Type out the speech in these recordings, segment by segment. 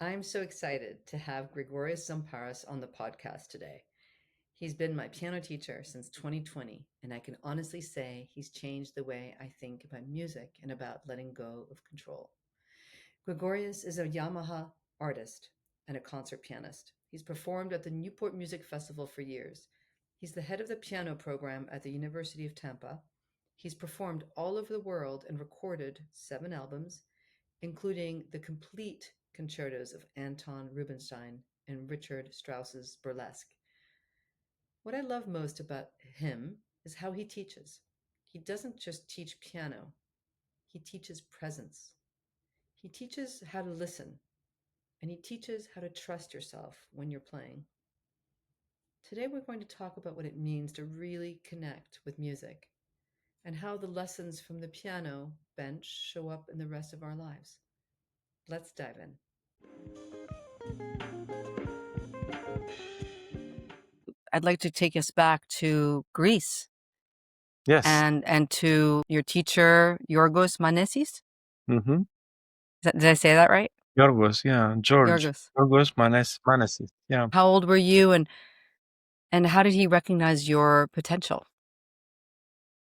I'm so excited to have Grigorios Zamparas on the podcast today. He's been my piano teacher since 2020, and I can honestly say he's changed the way I think about music and about letting go of control. Gregorius is a Yamaha artist and a concert pianist. He's performed at the Newport Music Festival for years. He's the head of the piano program at the University of Tampa. He's performed all over the world and recorded 7 albums, including the complete concertos of Anton Rubinstein and Richard Strauss's Burlesque. What I love most about him is how he teaches. He doesn't just teach piano, he teaches presence. He teaches how to listen, and he teaches how to trust yourself when you're playing. Today, we're going to talk about what it means to really connect with music and how the lessons from the piano bench show up in the rest of our lives. Let's dive in. I'd like to take us back to Greece Yes. and to your teacher Yorgos Manesis. Mm-hmm. Did I say that right? Yorgos, yeah. Yorgos. Yorgos Manesis. Yeah. How old were you, and how did he recognize your potential?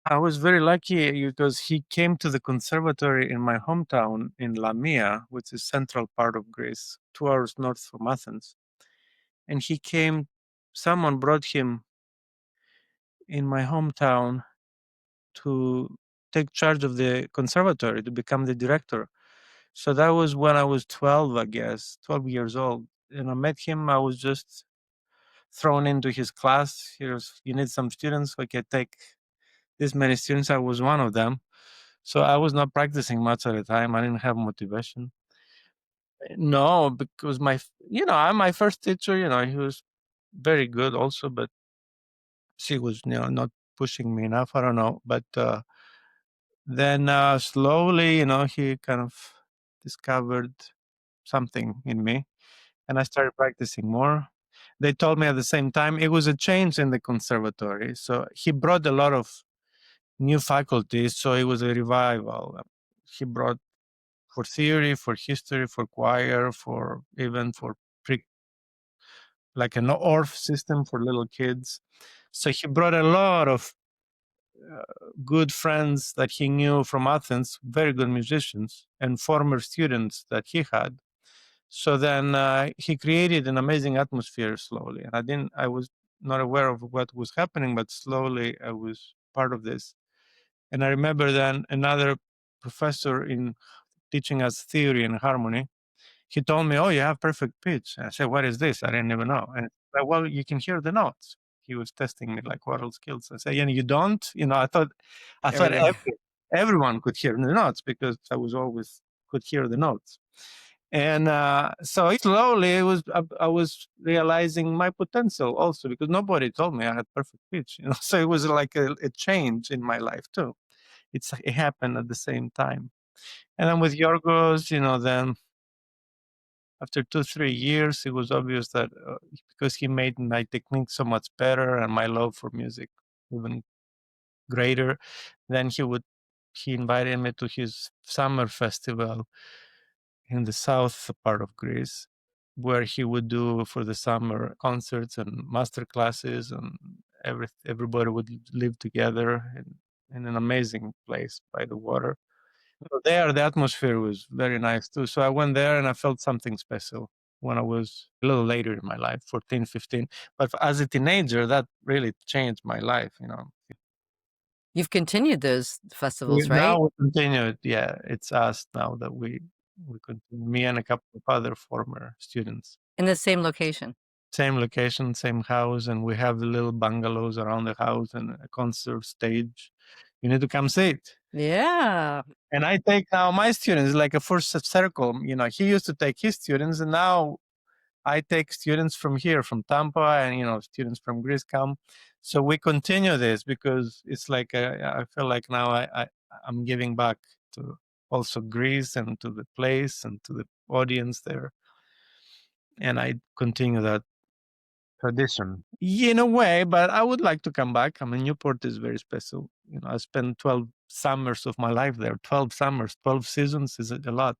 I was very lucky because he came to the conservatory in my hometown in Lamia, which is central part of Greece, 2 hours north from Athens. And he came, someone brought him in my hometown to take charge of the conservatory, to become the director. So that was when I was 12, I guess, 12 years old. And I met him, I was just thrown into his class. Here's, you need some students. Okay, take this many students. I was one of them. So I was not practicing much at the time. I didn't have motivation. No, because I'm my first teacher, he was very good also, but she was, not pushing me enough. I don't know. But then slowly, he kind of discovered something in me and I started practicing more. They told me at the same time it was a change in the conservatory. So he brought a lot of new faculties. So it was a revival. He brought for theory, for history, for choir, for even for like an ORF system for little kids. So he brought a lot of good friends that he knew from Athens, very good musicians, and former students that he had. So then he created an amazing atmosphere slowly. And I was not aware of what was happening, but slowly I was part of this. And I remember then another professor in teaching us theory and harmony, he told me, "Oh, you have perfect pitch." And I said, "What is this? I didn't even know." And like, well, you can hear the notes. He was testing me like oral skills. I said, "And you don't?" I thought Everything. everyone could hear the notes because I was always could hear the notes. And so slowly I was realizing my potential also because nobody told me I had perfect pitch. So it was like a change in my life too. It happened at the same time. And then with Yorgos, then after 2 3 years, it was obvious that because he made my technique so much better and my love for music even greater, then he invited me to his summer festival in the south part of Greece, where he would do for the summer concerts and master classes, and everybody would live together in an amazing place by the water. So there, the atmosphere was very nice too. So I went there and I felt something special when I was a little later in my life, 14, 15. But as a teenager, that really changed my life. You've continued those festivals, Now right? we continue it. Yeah, it's us now that we continue, me and a couple of other former students. In the same location. Same location, same house, and we have the little bungalows around the house and a concert stage. You need to come see it. Yeah. And I take now my students like a first circle. He used to take his students, and now I take students from here, from Tampa, and students from Greece come. So we continue this because it's like I feel like now I'm giving back to also Greece and to the place and to the audience there, and I continue that tradition in a way. But I would like to come back. I mean, Newport is very special. I spent 12 summers of my life there. 12 summers, 12 seasons is a lot.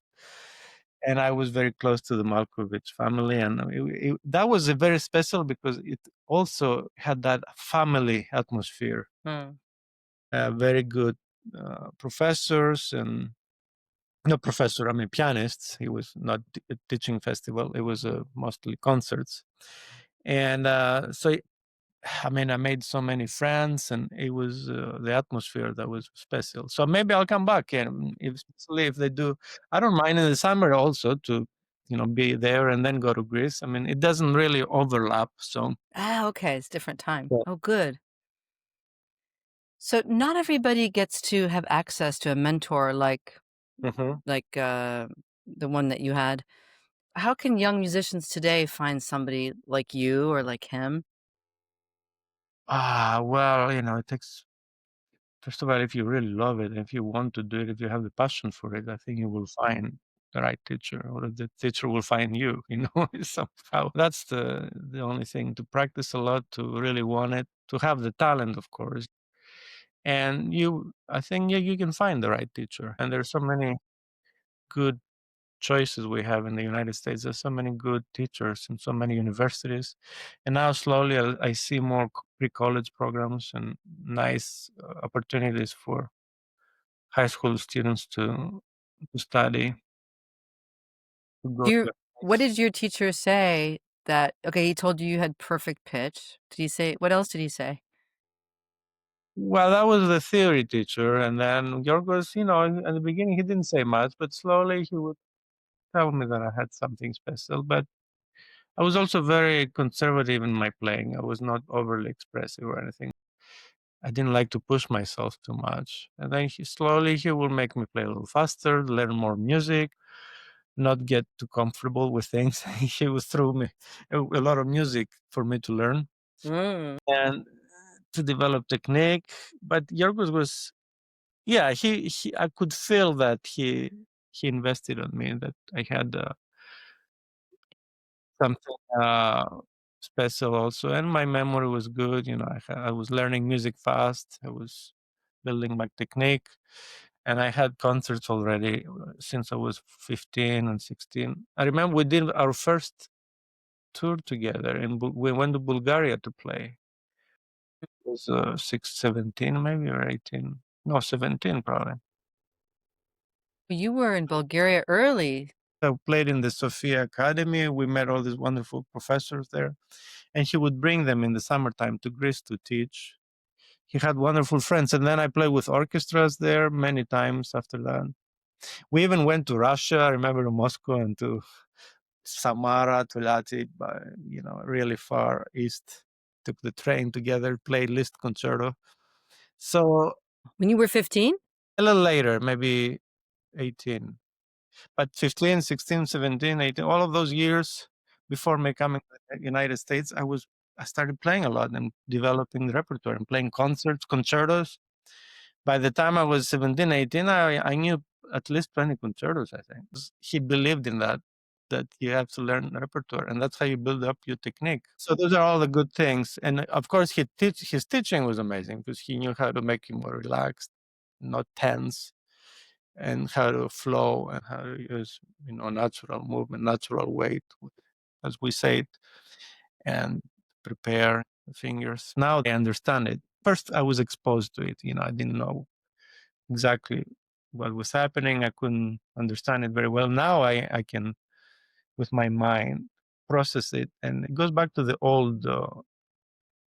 and I was very close to the Malkovich family, and that was a very special because it also had that family atmosphere. Hmm. Very good professors and no professor, I mean pianists. It was not a teaching festival. It was mostly concerts, and so I mean, I made so many friends, and it was the atmosphere that was special. So maybe I'll come back, and especially if they do, I don't mind in the summer also to, be there and then go to Greece. I mean, it doesn't really overlap. So Ah, okay, it's different time. yeah. Oh, good. So not everybody gets to have access to a mentor Mhm. like the one that you had. How can young musicians today find somebody like you or like him? Well, it takes. First of all, if you really love it, if you want to do it, if you have the passion for it, I think you will find the right teacher, or the teacher will find you. Somehow. That's the only thing. To practice a lot, to really want it, to have the talent, of course. And I think, yeah, you can find the right teacher. And there's so many good choices we have in the United States. There's so many good teachers in so many universities. And now slowly I see more pre-college programs and nice opportunities for high school students to study, to go You to what nice. did your teacher say that okay, he told you you had perfect pitch. Did he say what else did he say? Well, that was the theory teacher, and then Yorgos, at the beginning he didn't say much, but slowly he would tell me that I had something special. But I was also very conservative in my playing. I was not overly expressive or anything. I didn't like to push myself too much. And then he will make me play a little faster, learn more music, not get too comfortable with things. He would throw me a lot of music for me to learn Mm. and to develop technique. But Yorgos was, yeah, I could feel that he invested on me, that I had something special also, and my memory was good. I was learning music fast. I was building my technique, and I had concerts already since I was 15 and 16. I remember we did our first tour together, and we went to Bulgaria to play. It was 17 maybe, or 18. No, 17 probably. You were in Bulgaria early. I played in the Sofia Academy. We met all these wonderful professors there, and he would bring them in the summertime to Greece to teach. He had wonderful friends, and then I played with orchestras there many times after that. We even went to Russia. I remember to Moscow and to Samara, to Lati, really far east. Took the train together, played Liszt concerto. So When you were 15? a little later, maybe 18. But 15, 16, 17, 18, all of those years before me coming to the United States, I started playing a lot and developing the repertoire and playing concerts, concertos. By the time I was 17, 18, I knew at least 20 concertos, I think. He believed in that you have to learn repertoire, and that's how you build up your technique. So those are all the good things. And of course, his teaching was amazing because he knew how to make you more relaxed, not tense, and how to flow and how to use, natural movement, natural weight, as we say it, and prepare the fingers. Now I understand it. First, I was exposed to it. I didn't know exactly what was happening. I couldn't understand it very well. Now I can, with my mind, process it, and it goes back to the old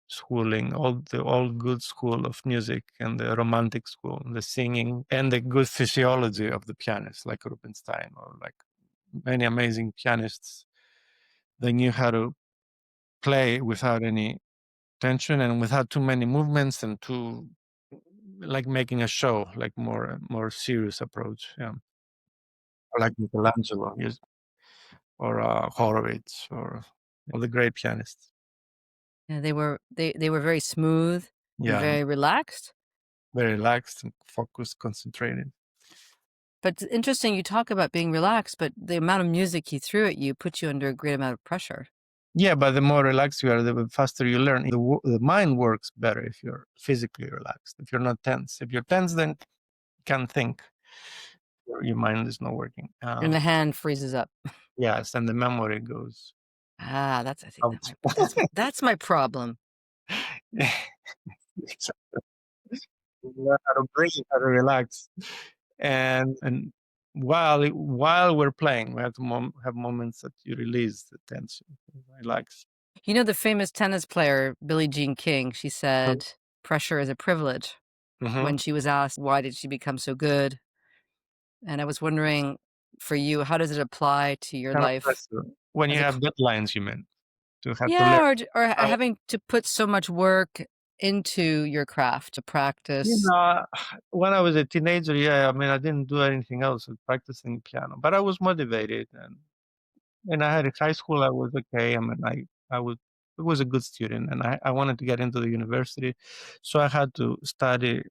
schooling, the old good school of music and the romantic school, the singing and the good physiology of the pianist, like Rubinstein or like many amazing pianists. They knew how to play without any tension and without too many movements and too like making a show, like more serious approach. Yeah, or like Michelangelo, yes, or Horowitz, or all the great pianists. Yeah, they were very smooth and Yeah, very relaxed. very relaxed and focused, concentrated. But it's interesting you talk about being relaxed, but the amount of music he threw at you put you under a great amount of pressure. Yeah, but the more relaxed you are, the faster you learn. The mind works better if you're physically relaxed, if you're not tense. If you're tense, then you can't think. your mind is not working. And the hand freezes up. Yes, and the memory goes Ah, that's I think that out. might that's my problem. Exactly. You learn how to breathe, how to relax, and while we're playing, we have to have moments that you release the tension, relax. You know the famous tennis player Billie Jean King, she said, "Pressure is a privilege." Mm-hmm. When she was asked why did she become so good, and I was wondering for you, how does it apply to your Kind of life pressure. When you as a have deadlines, you meant to have to learn yeah, or how. having to put so much work into your craft, to You practice. know, when I was a teenager, yeah, I mean, I didn't do anything else with practicing piano, but I was motivated, and I had a high school, I was okay. I mean, I was a good student, and I wanted to get into the university, so I had to study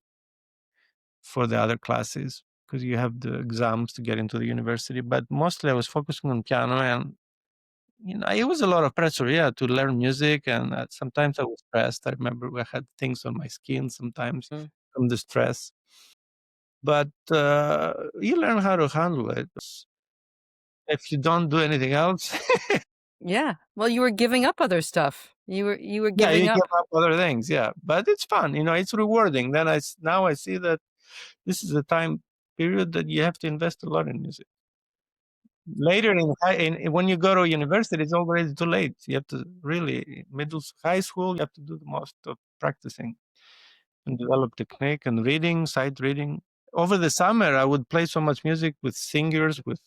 for the other classes because you have the exams to get into the university. But mostly, I was focusing on piano, and it was a lot of pressure, yeah, to learn music, and sometimes I was stressed. I remember I had things on my skin sometimes Mm. from the stress. But you learn how to handle it. If you don't do anything else, Yeah. Well, you were giving up other stuff. You were yeah, you giving give up. up other things. Yeah, but it's fun. It's rewarding. Then now I see that this is a time period that you have to invest a lot in music. Later when you go to university, it's already too late. You have to really high school. You have to do the most of practicing and develop technique and reading, sight reading. Over the summer, I would play so much music with singers, with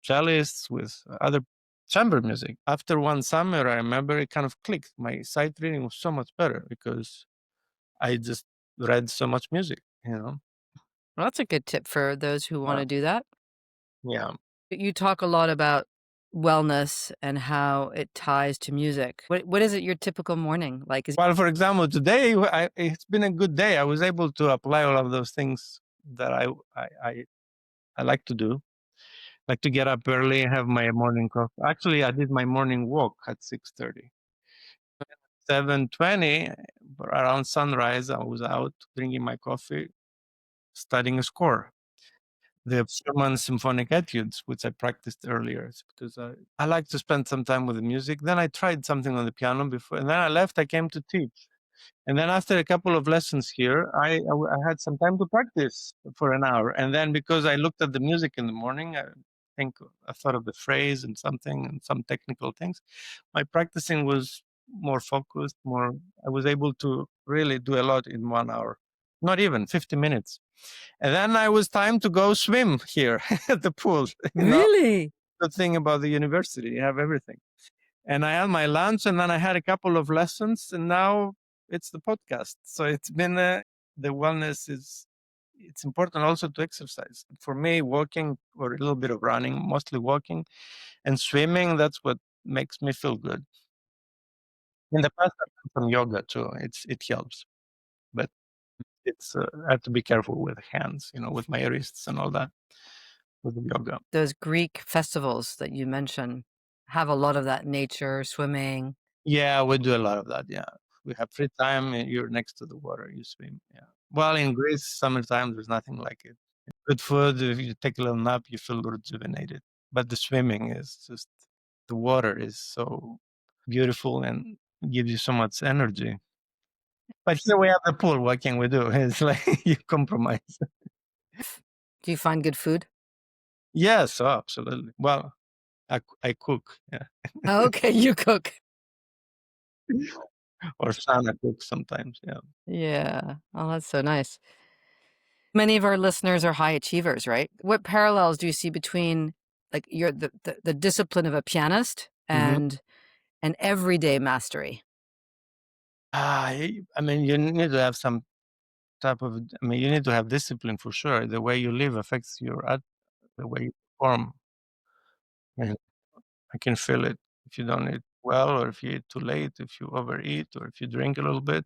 cellists, with other chamber music. After one summer, I remember it kind of clicked. My sight reading was so much better because I just read so much music. Well, that's a good tip for those who Yeah. wanna do that. Yeah. You talk a lot about wellness and how it ties to music. What is it your typical morning like? Is Well, for example, today it's been a good day. I was able to apply all of those things that I I, I like to do. Like to get up early and have my morning coffee. Actually, I did my morning walk at 6:30. 7:20, around sunrise, I was out drinking my coffee, studying a score. The Schumann Symphonic Etudes, which I practiced earlier, it's because I like to spend some time with the music. Then I tried something on the piano before, and then I left. I came to teach. And then after a couple of lessons here, I had some time to practice for an hour. And then because I looked at the music in the morning, I think I thought of the phrase and something and some technical things. My practicing was more focused, I was able to really do a lot in 1 hour, not even 50 minutes. And then I was time to go swim here at the pool. really? The thing about the university, you have everything. And I had my lunch, and then I had a couple of lessons, and now it's the podcast. So it's been the wellness is it's important also to exercise. For me, walking or a little bit of running, mostly walking and swimming, that's what makes me feel good. In the past, I've done some yoga too. It helps, but I have to be careful with hands, with my wrists and all that with the yoga. Those Greek festivals that you mentioned have a lot of that nature, swimming. Yeah, we do a lot of that. Yeah, we have free time. You're next to the water, you swim. Yeah. Well, in Greece, summertime, there's nothing like it. Good food. If you take a little nap, you feel rejuvenated. But the swimming is just the water is so beautiful and gives you so much energy. But here we have the pool. What can we do? It's like you compromise. Do you find good food? Yes, oh, absolutely. Well, I cook, yeah, Oh, okay, you cook. or Sana cooks sometimes. Yeah. Yeah. Oh, that's so nice. Many of our listeners are high achievers, right? What parallels do you see between like your the discipline of a pianist Hmm. and an everyday mastery? I mean, you need to have some type of. I mean, you need to have discipline for sure. The way you live affects the way you perform. And I can feel it if you don't eat well, or if you eat too late, if you overeat, or if you drink a little bit,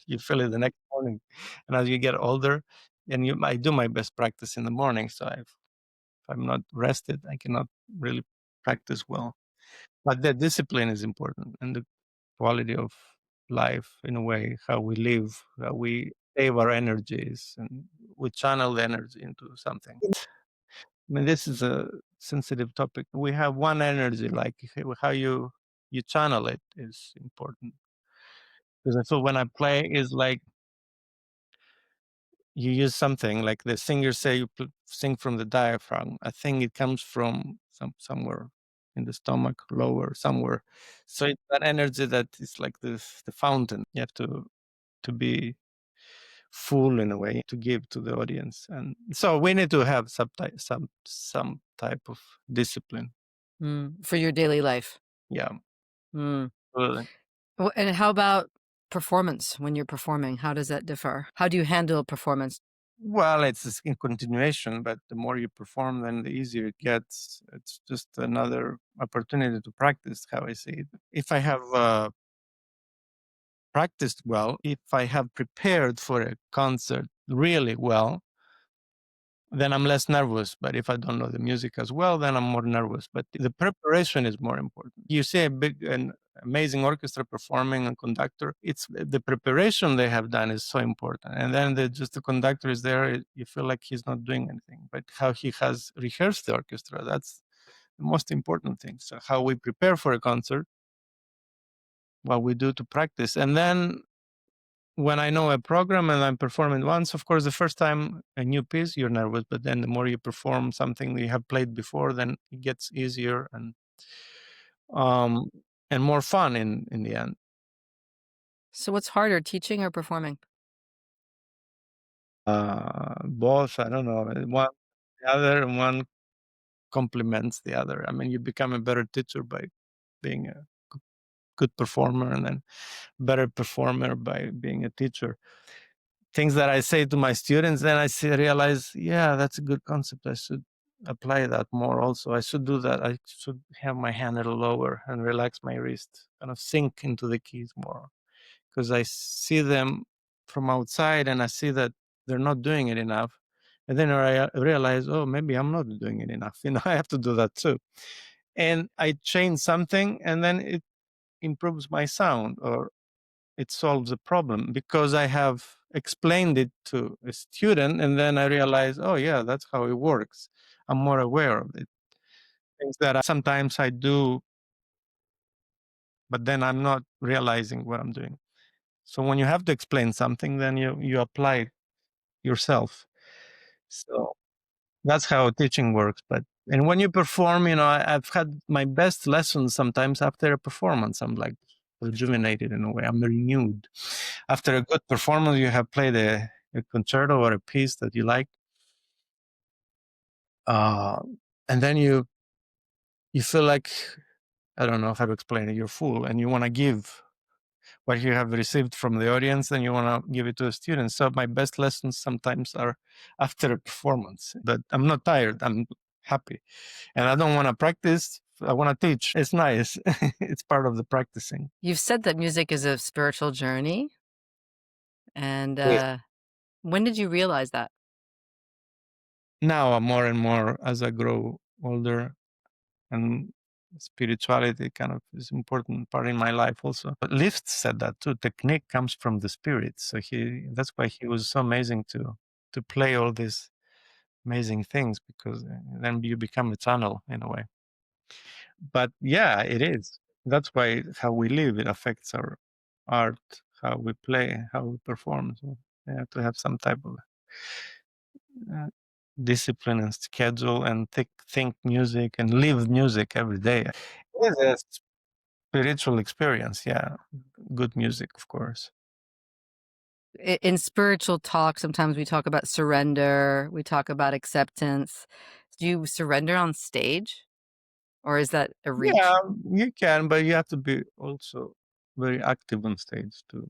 you feel it the next morning. And as you get older, I do my best practice in the morning. So if I'm not rested, I cannot really practice well. But the discipline is important, and the quality of life, in a way, how we live, how we save our energies, and we channel the energy into something. mean, this is a sensitive topic. We have one energy, like how you channel it is important. Because I feel when I play is like you use something like the singers say you sing from the diaphragm. I think it comes from somewhere in the stomach, lower somewhere. So it's that energy that is like the fountain. You have to be full in a way to give to the audience, and so we need to have some type of discipline. For your daily life. Yeah, Mm. totally. And how about performance when you're performing? How does that differ? How do you handle performance? Well, it's in continuation, but the more you perform, then the easier it gets. It's just another opportunity to practice, how I see it. If I have practiced well, if I have prepared for a concert really well, then I'm less nervous. But if I don't know the music as well, then I'm more nervous. But the preparation is more important. You see a big and amazing orchestra performing and conductor. It's the preparation they have done is so important. And then just the conductor is there. You feel like he's not doing anything, but how he has rehearsed the orchestra. That's the most important thing. So how we prepare for a concert, what we do to practice, and then when I know a program and I'm performing once, of course, the first time a new piece, you're nervous, but then the more you perform something you have played before, then it gets easier um, and more fun in the end. So what's harder, teaching or performing? Both, I don't know, one the other, and one complements the other. I mean, you become a better teacher by being a good performer, and then better performer by being a teacher. Things that I say to my students, then realize, yeah, that's a good concept. I should apply that more also. I should do that. I should have my hand a little lower and relax my wrist, kind of sink into the keys more. Because I see them from outside and I see that they're not doing it enough. And then I realize, oh, maybe I'm not doing it enough. I have to do that too. And I change something and then it improves my sound, or it solves a problem because I have explained it to a student and then I realize, oh yeah, that's how it works. I'm more aware of it. Things that sometimes I do, but then I'm not realizing what I'm doing. So when you have to explain something, then you apply it yourself. So that's how teaching works. And when you perform, I've had my best lessons sometimes after a performance. I'm like rejuvenated in a way. I'm renewed. After a good performance, you have played a concerto or a piece that you like, uh, and then you feel like, I don't know how to explain it. You're full, and you want to give what you have received from the audience, and you want to give it to a student. So my best lessons sometimes are after a performance. But I'm not tired. I'm happy, and I don't want to practice. I want to teach. It's nice. It's part of the practicing. You've said that music is a spiritual journey. And Yeah. when did you realize that? Now, more and more as I grow older, and spirituality kind of is important part in my life also. But Liszt said that too. Technique comes from the spirit. So that's why he was so amazing to play all these amazing things, because then you become a channel in a way. But yeah, it is. That's why how we live, it affects our art, how we play, how we perform. So you have to have some type of uh, discipline and schedule and think music and live music every day. It is a spiritual experience, yeah. Good music, of course. In spiritual talk, sometimes we talk about surrender, we talk about acceptance. Do you surrender on stage, or is that a Yeah, reach? you can, but you have to be also very active on stage too.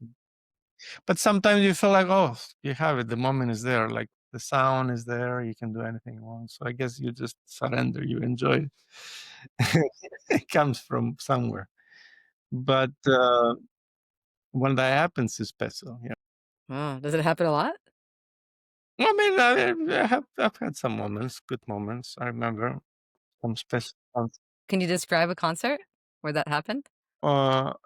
But sometimes you feel like, oh, you have it. The moment is there. Like the sound is there. You can do anything you want. So I guess you just surrender. You enjoy it. It comes from somewhere. But when that happens, it's special. Yeah. Oh, does it happen a lot? I mean, I've had some moments, good moments. I remember some special ones. Can you describe a concert where that happened?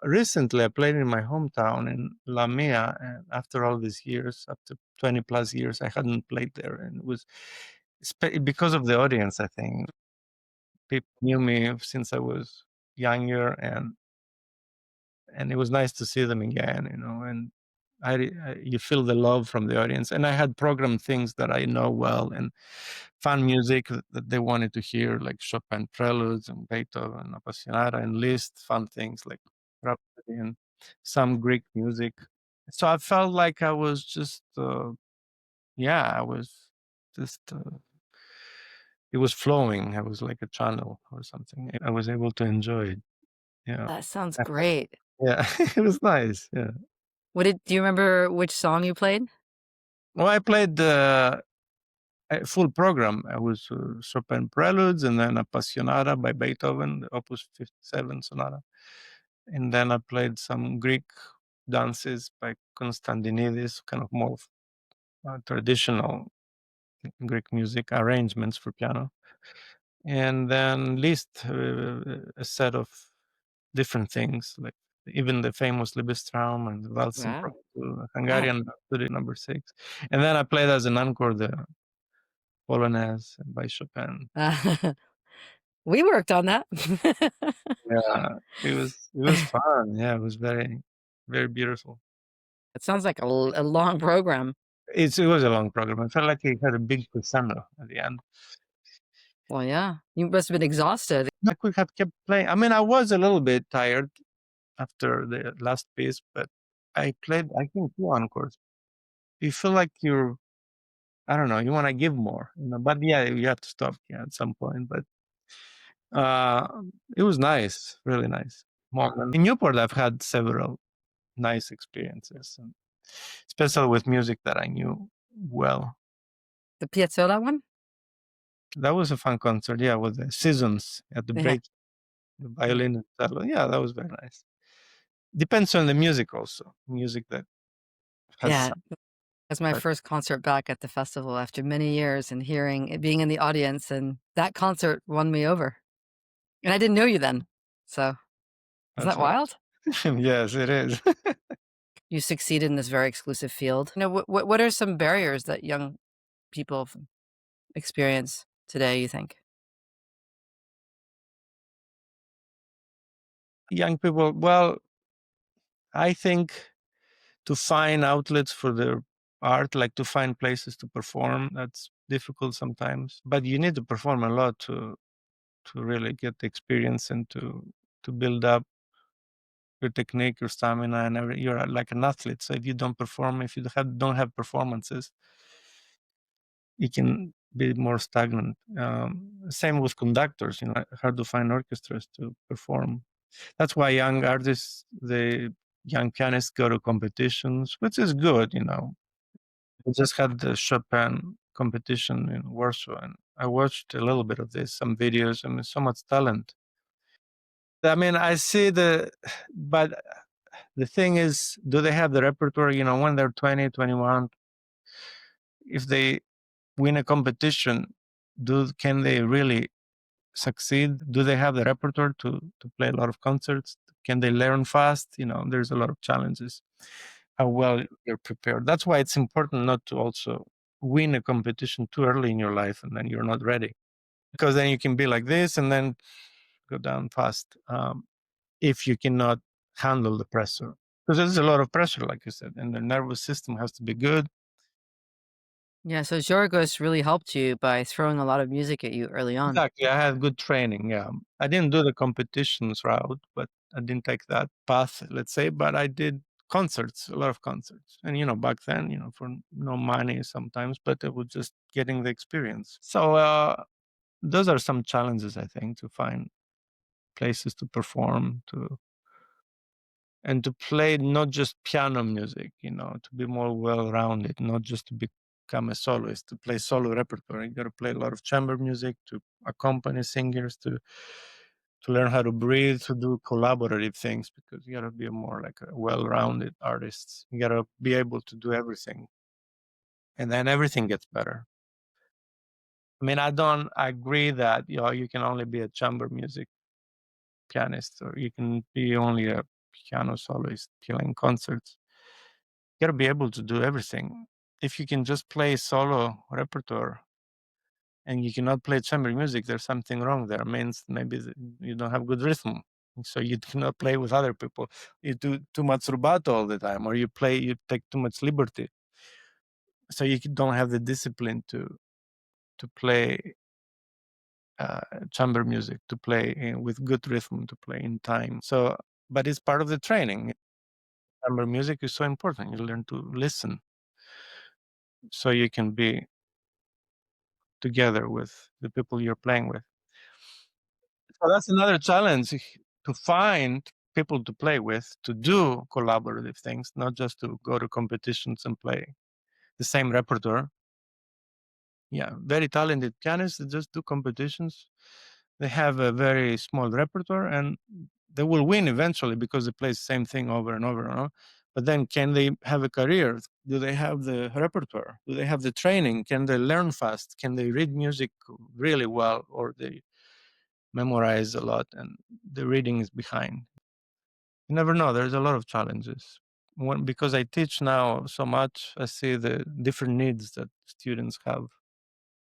Recently, I played in my hometown in Lamia, and after all these years, up to 20 plus years, I hadn't played there, and it was because of the audience, I think. People knew me since I was younger, and it was nice to see them again, and you feel the love from the audience. And I had programmed things that I know well, and fun music that they wanted to hear, like Chopin preludes and Beethoven, Appassionata, and Liszt, fun things like Rhapsody and some Greek music. So I felt like I was just, I was just, it was flowing. I was like a channel or something. I was able to enjoy it. Yeah. That sounds I felt- great. Yeah, it was nice. Yeah. Do you remember which song you played? Well, I played the full program. I was Chopin Preludes, and then Appassionata by Beethoven, the Opus 57 Sonata. And then I played some Greek dances by Constantinidis, kind of more traditional Greek music arrangements for piano. And then Liszt, a set of different things, like even the famous Liebestraum and the Waltz Wow. Impromptu, Wow. Hungarian Rhapsody number 6. And then I played as an encore the Polonaise by Chopin. We worked on that. Yeah, it was fun. Yeah, it was very, very beautiful. It sounds like a long program. It was a long program. I felt like it had a big crescendo at the end. Well, yeah. You must have been exhausted. I could have kept playing. I mean, I was a little bit tired after the last piece, but I played, I think, 2 encores. You feel like I don't know, you want to give more, but yeah, you have to stop, yeah, at some point. But uh, it was nice, really nice. In Newport, I've had several nice experiences, and especially with music that I knew well. The Piazzolla one? That was a fun concert, yeah, with the seasons at the Yeah. break, the violin and cello. Yeah, that was very nice. Depends on the music also. Music that has Yeah. some. That's my But first concert back at the festival after many years and hearing it being in the audience, and that concert won me over. And I didn't know you then. So, isn't that's that right. wild? Yes, it is. You succeeded in this very exclusive field. What are some barriers that young people experience today, you think? Young people, well, I think to find outlets for their art, like to find places to perform, that's difficult sometimes. But you need to perform a lot to really get the experience and to build up your technique, your stamina, and you're like an athlete. So if you don't perform, if you don't have performances, it can be more stagnant. Same with conductors, hard to find orchestras to perform. That's why young artists, the young pianists go to competitions, which is good. We just had the Chopin competition in Warsaw, and I watched a little bit of this, some videos. I mean, so much talent. I mean, I see but the thing is, do they have the repertoire? When they're 20, 21, if they win a competition, can they really succeed? Do they have the repertoire to play a lot of concerts? Can they learn fast? There's a lot of challenges. How well you're prepared. That's why it's important not to also win a competition too early in your life and then you're not ready. Because then you can be like this and then go down fast if you cannot handle the pressure. Because there's a lot of pressure, like you said, and the nervous system has to be good. Yeah, so Jorgos really helped you by throwing a lot of music at you early on. Exactly. I had good training. Yeah. I didn't do the competitions route, but I didn't take that path, let's say, but I did concerts, a lot of concerts. And, back then, for no money sometimes, but it was just getting the experience. So, those are some challenges, I think, to find places to perform, and to play not just piano music, to be more well-rounded, not just to become a soloist, to play solo repertoire. You got to play a lot of chamber music to accompany singers, to learn how to breathe, to do collaborative things, because you got to be more like a well-rounded artist. You got to be able to do everything, and then everything gets better. I mean, I don't agree that you can only be a chamber music pianist, or you can be only a piano soloist playing concerts. You got to be able to do everything. If you can just play solo repertoire, and you cannot play chamber music, there's something wrong there. It means maybe you don't have good rhythm. So you cannot play with other people. You do too much rubato all the time, or you take too much liberty. So you don't have the discipline to play chamber music, to play with good rhythm, to play in time. So, but it's part of the training. Chamber music is so important. You learn to listen, so you can be together with the people you're playing with. So that's another challenge, to find people to play with, to do collaborative things, not just to go to competitions and play the same repertoire. Yeah, very talented pianists that just do competitions. They have a very small repertoire and they will win eventually because they play the same thing over and over and over. But then, can they have a career? Do they have the repertoire? Do they have the training? Can they learn fast? Can they read music really well, or they memorize a lot and the reading is behind? You never know. There's a lot of challenges. Because I teach now so much, I see the different needs that students have.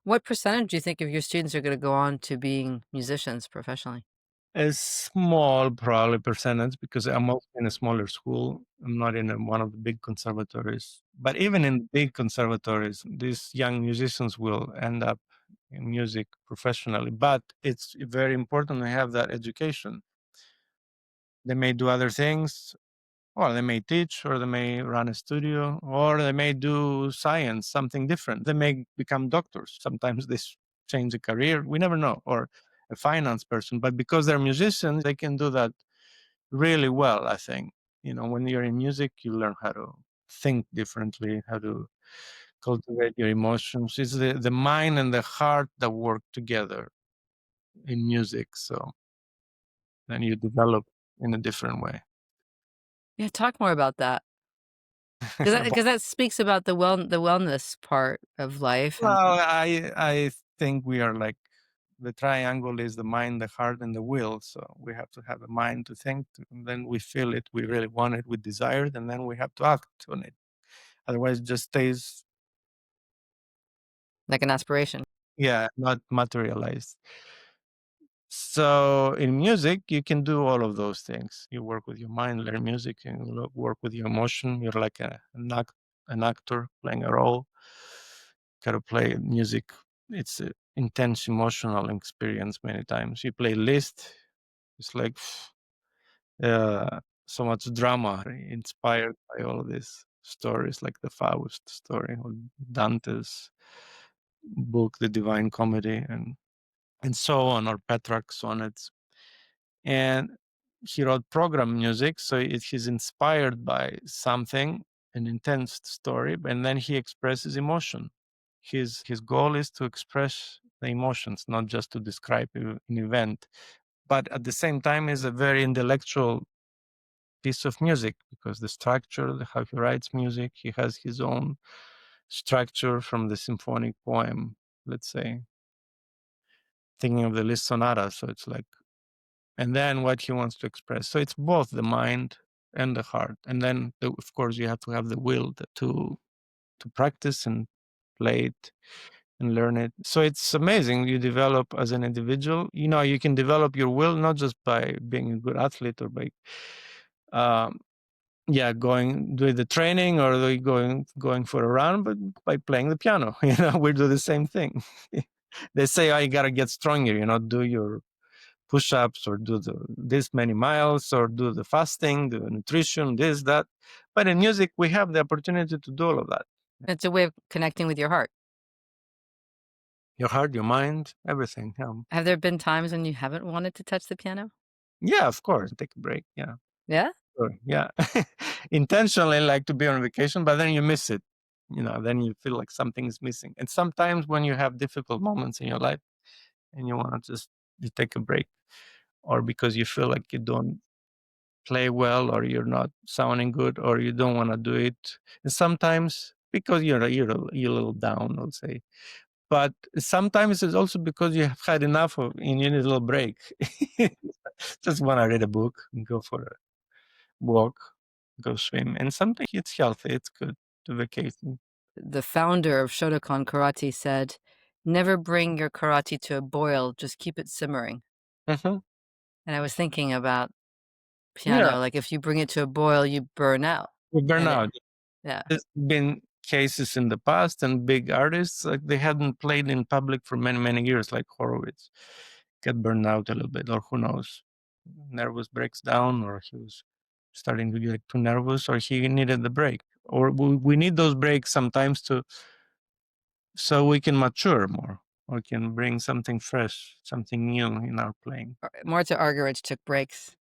What percentage do you think of your students are going to go on to being musicians professionally? A small, probably, percentage, because I'm also in a smaller school. I'm not in one of the big conservatories. But even in big conservatories, these young musicians will end up in music professionally. But it's very important to have that education. They may do other things, or they may teach, or they may run a studio, or they may do science, something different. They may become doctors. Sometimes they change a career. We never know. Or a finance person. But because they're musicians, they can do that really well, I think. When you're in music, you learn how to think differently, how to cultivate your emotions. It's the mind and the heart that work together in music. So then you develop in a different way. Yeah, talk more about that. Because that speaks about the wellness part of life, and Well, I think we are like, the triangle is the mind, the heart, and the will. So we have to have a mind to think, and then we feel it, we really want it, we desire it, and then we have to act on it. Otherwise, it just stays, like an aspiration. yeah, not materialized. So in music, you can do all of those things. You work with your mind, learn music, and work with your emotion. You're like an actor playing a role. Gotta play music. It's an intense emotional experience many times. You play Liszt. It's like so much drama inspired by all of these stories, like the Faust story or Dante's book, The Divine Comedy, and so on, or Petrarch sonnets. And he wrote program music, so he's inspired by something, an intense story, and then he expresses emotion. His goal is to express the emotions, not just to describe an event. But at the same time, is a very intellectual piece of music, because the structure, how he writes music, he has his own structure from the symphonic poem, let's say, thinking of the Liszt sonata. So it's like, and then what he wants to express. So it's both the mind and the heart. And then, of course, you have to have the will to practice and play it and learn it. So it's amazing. You develop as an individual. You can develop your will not just by being a good athlete, or by um, doing the training, or going for a run, but by playing the piano. We do the same thing. They say, oh, you gotta get stronger, do your push-ups, or do this many miles, or do the fasting, the nutrition, this, that. But in music, we have the opportunity to do all of that. It's a way of connecting with your heart. Your heart, your mind, everything. Have there been times when you haven't wanted to touch the piano? Yeah, of course. Take a break. Yeah. Yeah? Sure. Yeah. Intentionally, like, to be on vacation, but then you miss it. Then you feel like something is missing. And sometimes when you have difficult moments in your life and you want to just, you take a break, or because you feel like you don't play well, or you're not sounding good, or you don't want to do it. And sometimes because you're a little down, let's say. But sometimes it's also because you have had enough of, and you need a little break. Just want to read a book and go for a walk, go swim. And sometimes it's healthy, it's good to vacation. The founder of Shotokan Karate said, never bring your karate to a boil, just keep it simmering. Hmm. And I was thinking about Yeah, piano, like if you bring it to a boil, you burn out. we burn And it, out. yeah. There's been cases in the past, and big artists, like they hadn't played in public for many, many years, like Horowitz, get burned out a little bit, or who knows, nervous breaks down, or he was starting to get too nervous, or he needed the break. Or we need those breaks sometimes to so we can mature more, or can bring something fresh, something new in our playing. Marta Argerich took breaks.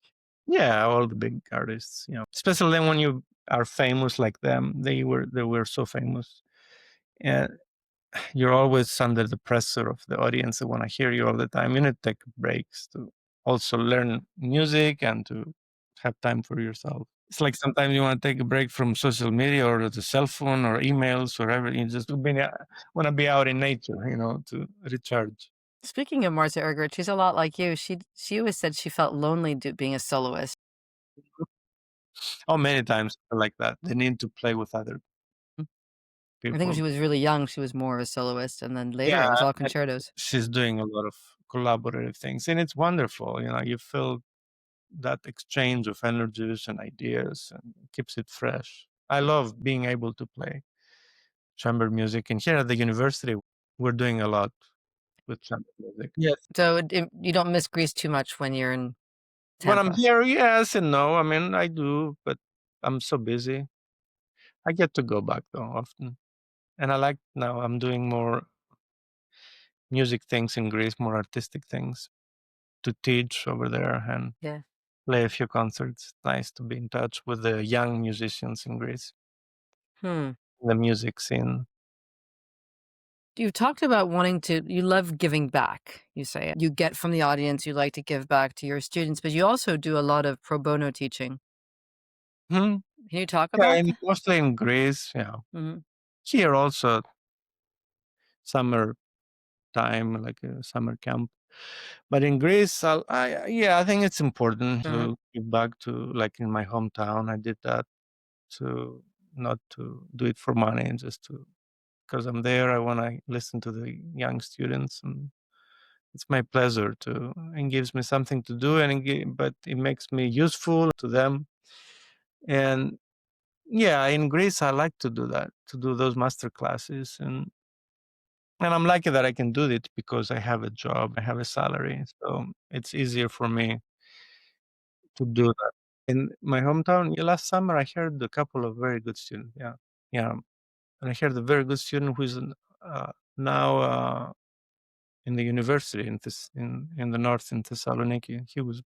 Yeah, all the big artists, especially then when you are famous like them. They were so famous, and you're always under the pressure of the audience. They want to hear you all the time. You need to take breaks to also learn music and to have time for yourself. It's like sometimes you want to take a break from social media or the cell phone or emails or everything. You just want to be out in nature, to recharge. Speaking of Marta Argerich, she's a lot like you. She always said she felt lonely being a soloist. Oh, many times like that. They need to play with other I think when she people. was really young, she was more of a soloist, and then later Yeah, it was all and concertos. she's doing a lot of collaborative things, and it's wonderful. You feel that exchange of energies and ideas, and it keeps it fresh. I love being able to play chamber music, and here at the university, we're doing a lot with chamber music. Yes. So you don't miss Greece too much when you're in When I'm Tampa. here, yes and no. I mean, I do, but I'm so busy. I get to go back though often, and I like now. I'm doing more music things in Greece, more artistic things to teach over there and Yeah. play a few concerts. Nice to be in touch with the young musicians in Greece, Hmm. the music scene. You talked about you love giving back, you say. You get from the audience, you like to give back to your students, but you also do a lot of pro bono teaching. Hmm. Can you talk Yeah, about that? mostly in Greece. Yeah, Mhm. here also summer time, like a summer camp. But in Greece, I think it's important Uh-huh. to give back to, like in my hometown. I did that to not to do it for money, just to because I'm there. I want to listen to the young students, and it's my pleasure to, and gives me something to do, and but it makes me useful to them. And yeah, in Greece, I like to do that, to do those master classes, and I'm lucky that I can do it because I have a job, I have a salary, so it's easier for me to do that. In my hometown, yeah, last summer, I heard a couple of very good students. Yeah, yeah, and I heard a very good student who's now in the university in the north in Thessaloniki. He was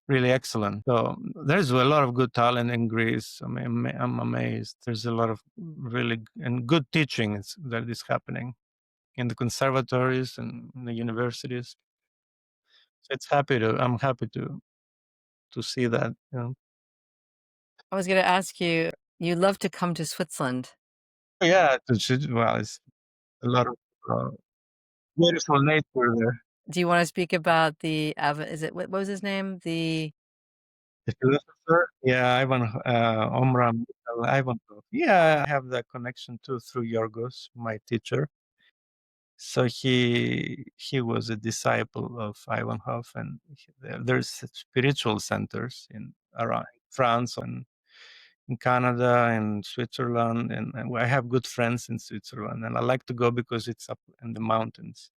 really excellent. So there's a lot of good talent in Greece. I mean, I'm amazed. There's a lot of really and good teaching that is happening in the conservatories and in the universities. So I'm happy to see that. I was gonna ask you, you love to come to Switzerland. Yeah, well, it's a lot of uh, beautiful nature there. Do you wanna speak about is it what was his name? The philosopher, yeah, Omram Ivanov. Yeah, I have that connection too through Yorgos, my teacher. So he was a disciple of Ivanhoe, and there's spiritual centers in around France and in Canada and Switzerland, and I have good friends in Switzerland, and I like to go because it's up in the mountains.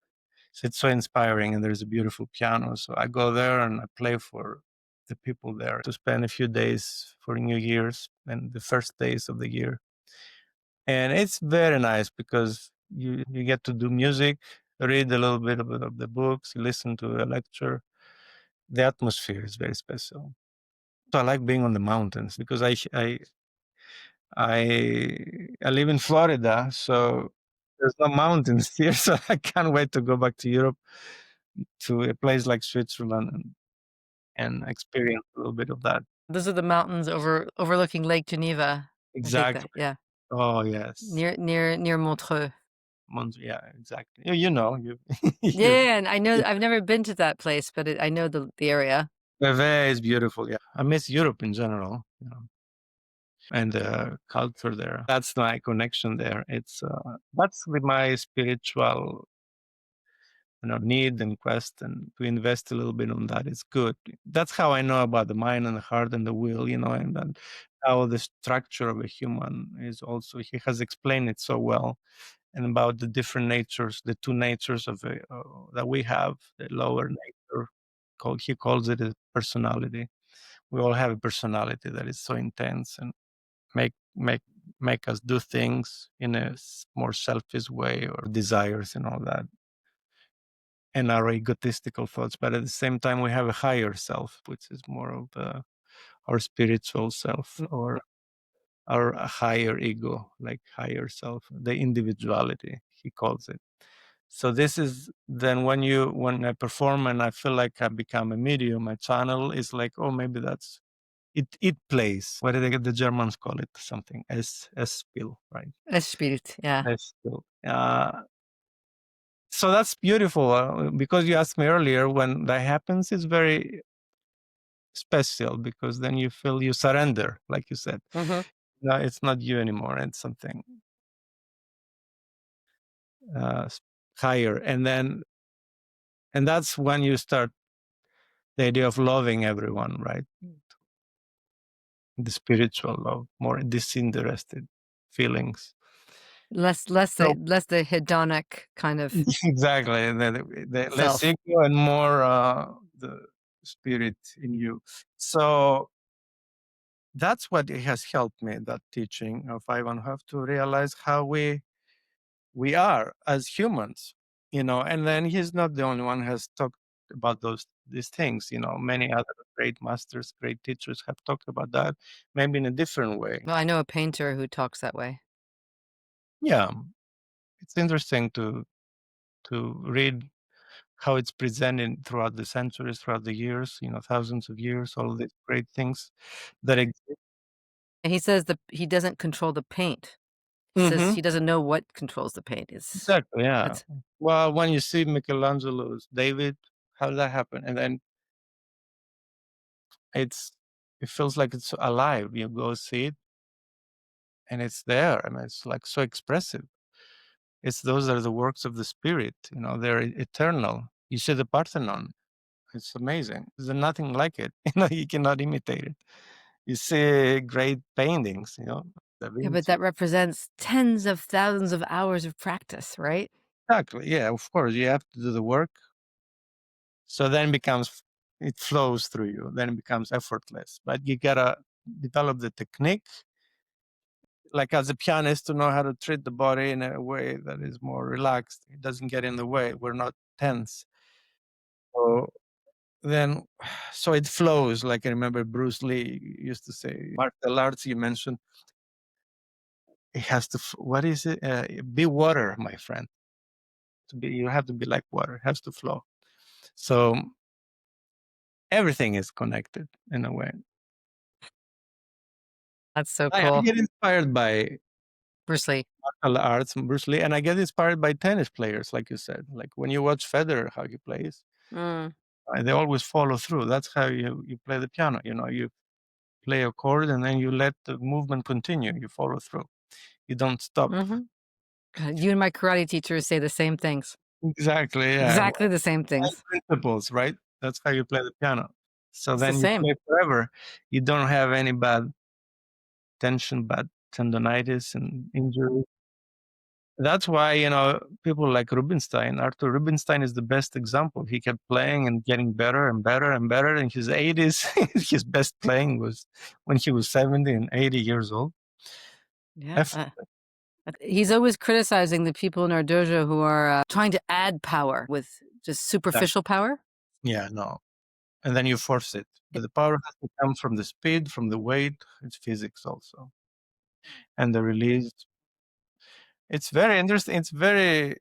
So it's so inspiring, and there's a beautiful piano. So I go there and I play for the people there to spend a few days for New Year's and the first days of the year. And it's very nice because you get to do music, read a little bit of the books, listen to a lecture. The atmosphere is very special. So I like being on the mountains because I I live in Florida, so there's no mountains here, so I can't wait to go back to Europe, to a place like Switzerland, and experience a little bit of that. Those are the mountains overlooking Lake Geneva. I think Exactly. that, yeah. Oh, yes. Near Montreux. Yeah, exactly. You know, Yeah, you yeah, yeah, and I know I've never been to that place, but I know the area. Vevey is beautiful, yeah. I miss Europe in general, and the culture there. That's my connection there. That's with my spiritual need and quest, and to invest a little bit on that is good. That's how I know about the mind and the heart and the will, and then how the structure of a human is also. He has explained it so well, and about the different natures, the two natures that we have, the lower nature, he calls it a personality. We all have a personality that is so intense and make make make us do things in a more selfish way, or desires and all that, and our egotistical thoughts. But at the same time, we have a higher self, which is more of our spiritual self, or our higher ego, like higher self, the individuality, he calls it. So this is then when I perform and I feel like I become a medium, my channel is like, oh, maybe that's it. It plays. What did the Germans call it? Something S spiel, right? Es spielt, yeah. S spiel. So that's beautiful, because you asked me earlier, when that happens, it's very special, because then you feel you surrender, like you said. Mm-hmm. No, it's not you anymore. It's something higher, and that's when you start the idea of loving everyone, right? The spiritual love, more disinterested feelings. Less So the hedonic kind of exactly, the less self. ego and more the spirit in you. So that's what it has helped me, that teaching of Ivan, have to realize how we are as humans, and then he's not the only one who has talked about these things. Many other great masters, great teachers have talked about that, maybe in a different way. Well, I know a painter who talks that way. Yeah, it's interesting to read how it's presented throughout the centuries, throughout the years, thousands of years, all these great things that exist. And he says that he doesn't control the paint. He says Hmm. he doesn't know what controls the paint. It's Exactly, yeah. that's Well, when you see Michelangelo's David, how did that happen? And then it's it feels like it's alive. You go see it, and it's there. I mean, it's like so expressive. Those are the works of the spirit. They're eternal. You see the Parthenon. It's amazing. There's nothing like it. You cannot imitate it. You see great paintings. Da yeah, but Vinci. that represents tens of thousands of hours of practice, right? Exactly. Yeah. Of course, you have to do the work. So then it flows through you. Then it becomes effortless. But you gotta develop the technique, like as a pianist, to know how to treat the body in a way that is more relaxed. It doesn't get in the way. We're not tense. So then, so it flows. Like I remember Bruce Lee used to say, martial arts you mentioned, it has to, what is it? Be water, my friend. You have to be like water. It has to flow. So everything is connected in a way. That's so I cool. get inspired by Bruce Lee. martial arts and Bruce Lee, and I get inspired by tennis players, like you said. Like when you watch Federer, how he plays, Mm, they always follow through. That's how you play the piano. You play a chord, and then you let the movement continue. You follow through. You don't stop. hmm You and my karate teachers say the same things. Exactly. Yeah. Exactly the same Same things. principles, right? That's how you play the piano. So It's the then you same. play forever. You don't have any bad tension, bad tendonitis and injury. That's why, people like Rubinstein, Arthur Rubinstein is the best example. He kept playing and getting better and better and better. In his 80s, his best playing was when he was 70 and 80 years old. Yeah. Eff- He's always criticizing the people in our dojo who are trying to add power with just that- superficial power. yeah, no. And then you force it. But the power has to come from the speed, from the weight. It's physics also. And the release. It's very interesting. It's very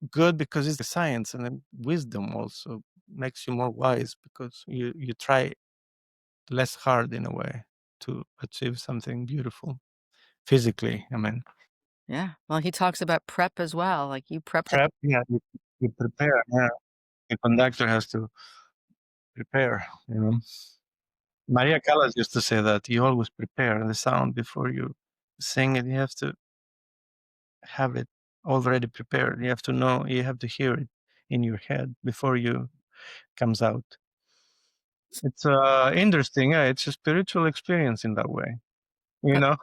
good because it's science, and then wisdom also makes you more wise, because you try less hard in a way to achieve something beautiful physically. I mean, Yeah. Well, he talks about prep as well. Like you prep. prep. Yeah, you prepare. Yeah, the conductor has to prepare. Maria Callas used to say that you always prepare the sound before you sing it. You have to have it. already prepared. You have to know, you have to hear it in your head before you comes out. It's interesting. Yeah, it's a spiritual experience in that way. You know?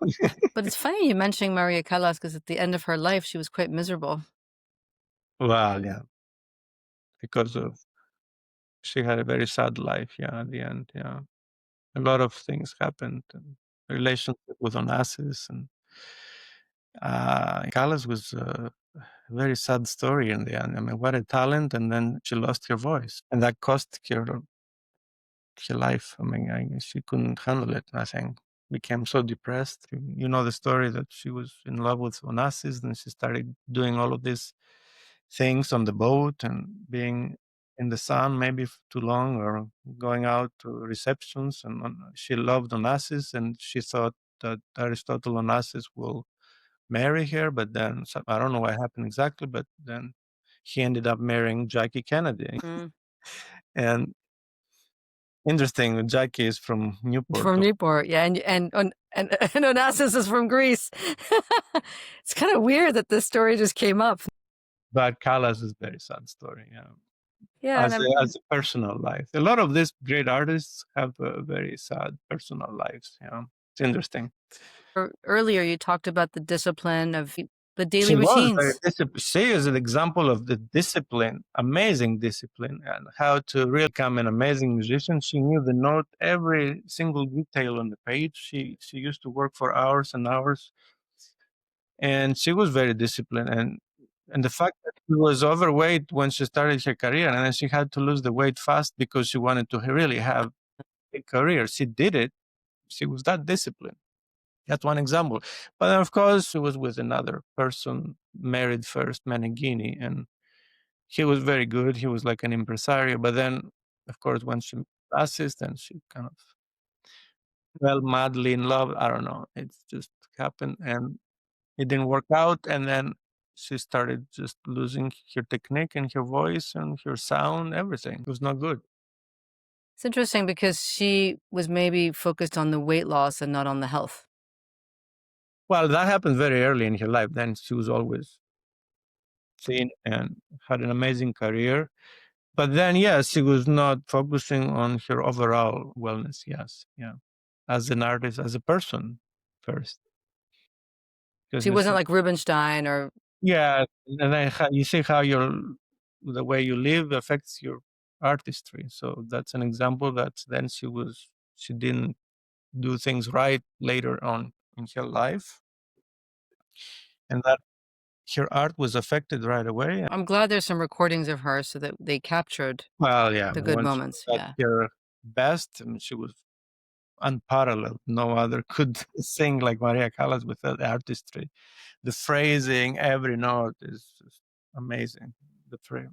But it's funny you mentioning Maria Callas because at the end of her life, she was quite miserable. Well, yeah, because of she had a very sad life. Yeah, at the end. Yeah, a lot of things happened. And relationship with Onassis and Callas was a very sad story in the end. I mean, what a talent, and then she lost her voice, and that cost her life. I mean, she couldn't handle it. I think became so depressed. You know the story that she was in love with Onassis, and she started doing all of these things on the boat and being in the sun maybe too long, or going out to receptions. And she loved Onassis, and she thought that Aristotle Onassis will marry her. But then I don't know what happened exactly, but then he ended up marrying Jackie Kennedy. Mm. And interesting, Jackie is from Newport. From Newport, yeah, and Onassis is from Greece. It's kind of weird that this story just came up. But Callas is a very sad story, yeah. Yeah, As a personal life. A lot of these great artists have very sad personal lives, yeah. It's interesting. Earlier you talked about the discipline of the daily She was very routines. disciplined. She is an example of the discipline, amazing discipline, and how to really become an amazing musician. She knew the note, every single detail on the page. She used to work for hours and hours, and she was very disciplined. And the fact that she was overweight when she started her career, and then she had to lose the weight fast because she wanted to really have a career. She did it. She was that disciplined. That's one example. But then, of course, she was with another person, married first, Meneghini, and he was very good. He was like an impresario. But then, of course, when she passes, then she kind of fell madly in love. I don't know. It's just happened, and it didn't work out. And then she started just losing her technique and her voice and her sound, everything. It was not good. It's interesting because she was maybe focused on the weight loss and not on the health. Well, that happened very early in her life. Then she was always thin and had an amazing career. But then, yes, she was not focusing on her overall wellness. Yes, yeah, as an artist, as a person first. She Because wasn't like Rubinstein or yeah, and then you see how the way you live affects your artistry. So that's an example that then she didn't do things right later on in her life, and that her art was affected right away. I'm glad there's some recordings of her so that they captured Well, yeah, the good when she moments. was Yeah. at her best, I mean, she was unparalleled. No other could sing like Maria Callas with that artistry. The phrasing, every note is just amazing. The phrase,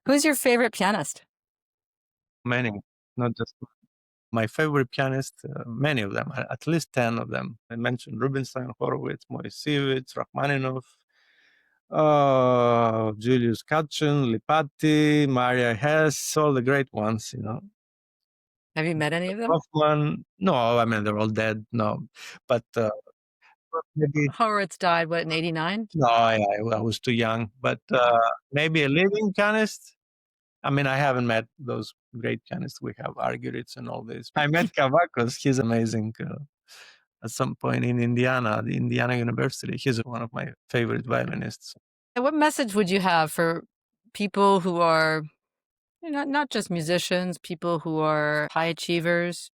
Who's your favorite pianist? many, not just my favorite pianist, many of them, at least 10 of them. I mentioned Rubinstein, Horowitz, Moisevich, Rachmaninoff, Julius Katchen, Lipati, Maria Hess, all the great ones, you know. Have you met any of them? Hoffman, no, I mean, they're all dead, no. But maybe, Horowitz died, what, in 89? no, I was too young. But maybe a living pianist. I mean, I haven't met those great pianists. We have Argyritz and all this. I met Kavakos. He's amazing. At some point in Indiana, the Indiana University, he's one of my favorite violinists. And what message would you have for people who are not just musicians, people who are high achievers?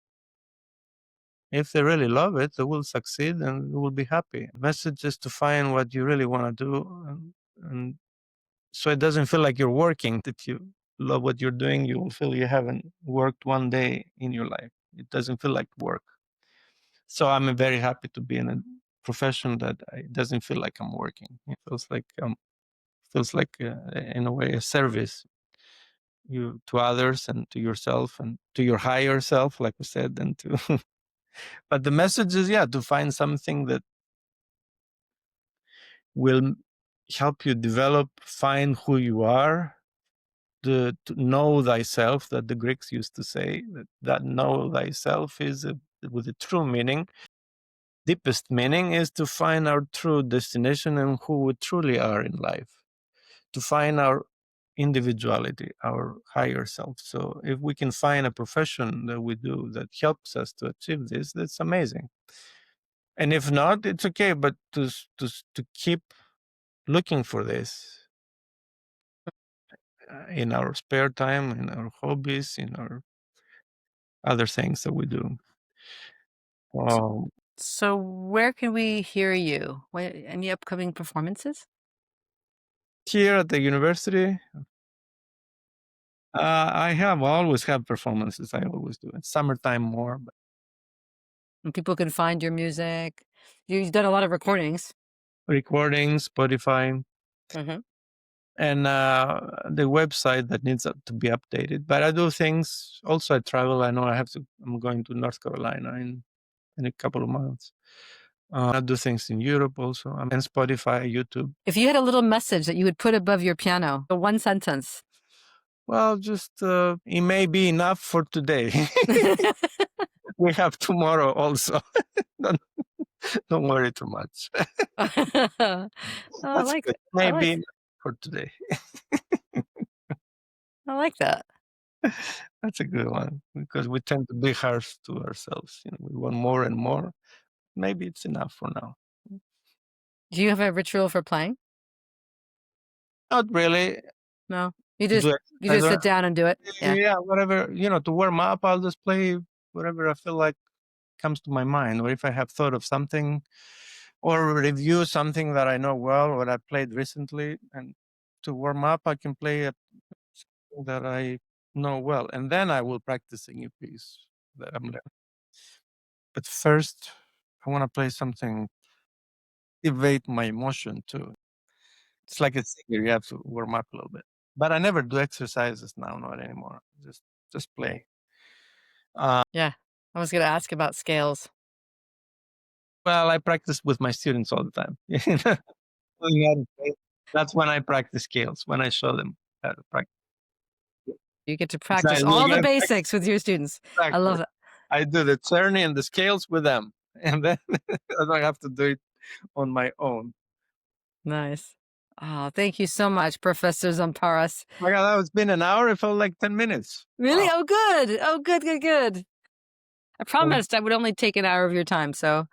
If they really love it, they will succeed and they will be happy. The message is to find what you really want to do, and so it doesn't feel like you're working. If you love what you're doing, you will feel you haven't worked one day in your life. It doesn't feel like work. So I'm very happy to be in a profession that it doesn't feel like I'm working. It feels like in a way a service you to others and to yourself and to your higher self, like we said, and to. But the message is, yeah, to find something that will help you develop, find who you are, to know thyself, that the Greeks used to say, that know thyself is with a true meaning. deepest meaning is to find our true destination and who we truly are in life, to find our individuality, our higher self. So if we can find a profession that we do that helps us to achieve this, that's amazing. And if not, it's okay, but to keep looking for this in our spare time, in our hobbies, in our other things that we do. So where can we hear you? Any upcoming performances? Here at the university, I always have performances. I always do. It's summertime more, but And people can find your music. You've done a lot of recordings. recordings, Spotify, Mm-hmm. and the website that needs to be updated. But I do things. Also, I travel. I know I'm going to North Carolina in a couple of months. I do things in Europe also. I'm in Spotify, YouTube. If you had a little message that you would put above your piano, a one sentence. Well, just it may be enough for today. We have tomorrow also. Don't worry too much. I That's like good. it. I Maybe like. for today. I like that. That's a good one because we tend to be harsh to ourselves. We want more and more. Maybe it's enough for now. Do you have a ritual for playing? Not really. No, you Do just sit down and do it. Yeah. Yeah, whatever. To warm up, I'll just play whatever I feel like comes to my mind, or if I have thought of something, or review something that I know well, what I played recently, and to warm up, I can play a something that I know well, and then I will practice a new piece that I'm learning. But first, I want to play something evade my emotion too. It's like a singer; you have to warm up a little bit. But I never do exercises now, not anymore. Just play. Yeah. I was going to ask about scales. Well, I practice with my students all the time. Yeah, that's when I practice scales, when I show them how to practice. You get to practice Exactly. You all the gotta practice basics with your students. I exactly. love it. I do the turning and the scales with them, and then I don't have to do it on my own. Nice. Oh, thank you so much, Professor Zamparas. My God, it's been an hour. It felt like 10 minutes. Really? Wow. Oh, good. Oh, good, good, good. I promised I would only take an hour of your time. So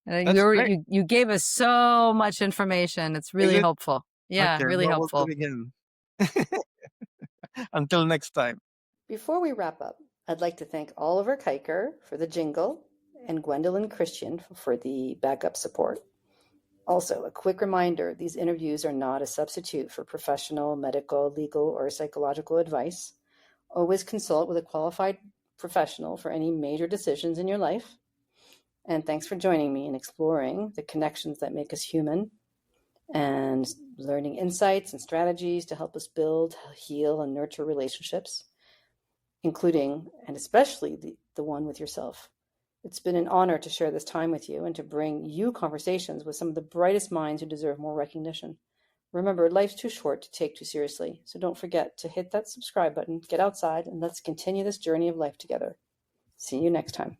That's great. you gave us so much information. It's Is really it? helpful. Yeah, Okay, really well, we'll do helpful. it again. Until next time. Before we wrap up, I'd like to thank Oliver Kiker for the jingle and Gwendolyn Christian for the backup support. Also, a quick reminder, these interviews are not a substitute for professional, medical, legal, or psychological advice. Always consult with a qualified professional for any major decisions in your life. And thanks for joining me in exploring the connections that make us human and learning insights and strategies to help us build, heal, and nurture relationships, including and especially the one with yourself. It's been an honor to share this time with you and to bring you conversations with some of the brightest minds who deserve more recognition. Remember, life's too short to take too seriously, so don't forget to hit that subscribe button, get outside, and let's continue this journey of life together. See you next time.